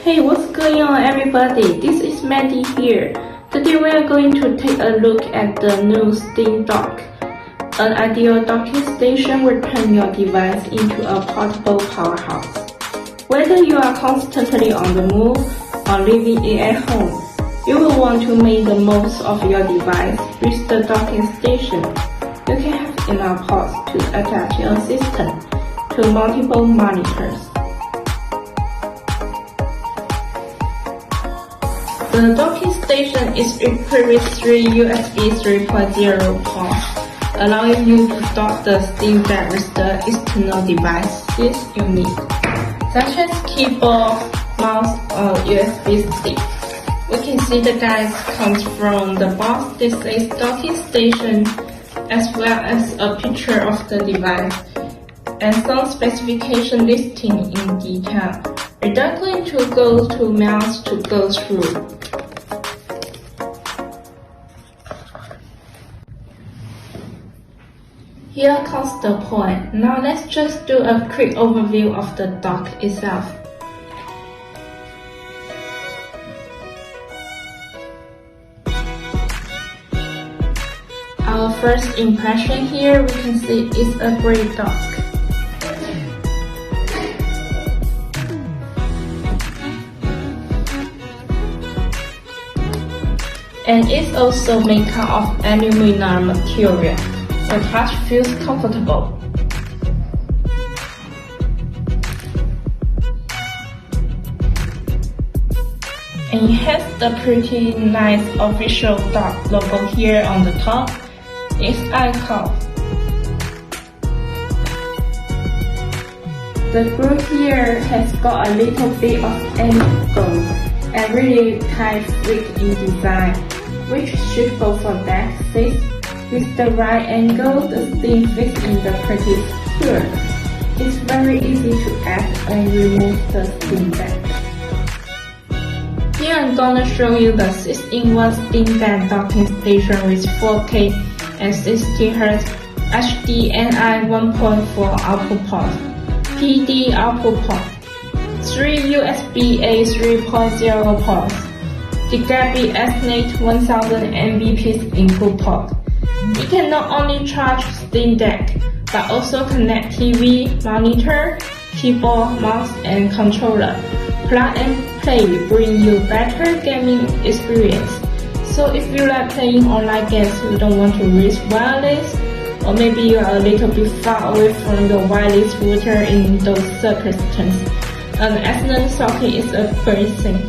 Hey, what's going on everybody? This is Mandy here. Today we are going to take a look at the new Steamdeck. An ideal docking station will turn your device into a portable powerhouse. Whether you are constantly on the move or living it at home, you will want to make the most of your device with the docking station. You can have enough ports to attach your system to multiple monitors. The docking station is equipped with 3 USB 3.0 ports, allowing you to dock the Steamdeck with the external devices you need, such as keyboard, mouse, or USB stick. We can see the guide comes from the box. This says docking station, as well as a picture of the device and some specification listing in detail. We're not going to go to mouse to go through. Here comes the point. Now let's just do a quick overview of the dock itself. Our first impression here, we can see it's a great dock. And it's also made out of aluminum material. The touch feels comfortable. And it has the pretty nice official dock logo here on the top. It's icon. The groove here has got a little bit of angle and really tight fit in design, which should go for back seats. With the right angle, the steam fits in the pretty secure. It's very easy to add and remove the Steamdeck. Here I'm gonna show you the 6-in-1 Steamdeck docking station with 4K and 60Hz HDMI 1.4 output port, PD output port, 3 USB-A 3.0 ports, Gigabit Ethernet 1000 Mbps input port. You can not only charge Steamdeck, but also connect TV, monitor, keyboard, mouse, and controller. Plug and play bring you better gaming experience. So if you like playing online games, you don't want to risk wireless, or maybe you are a little bit far away from your wireless router in those circumstances, an Ethernet socket is a great thing.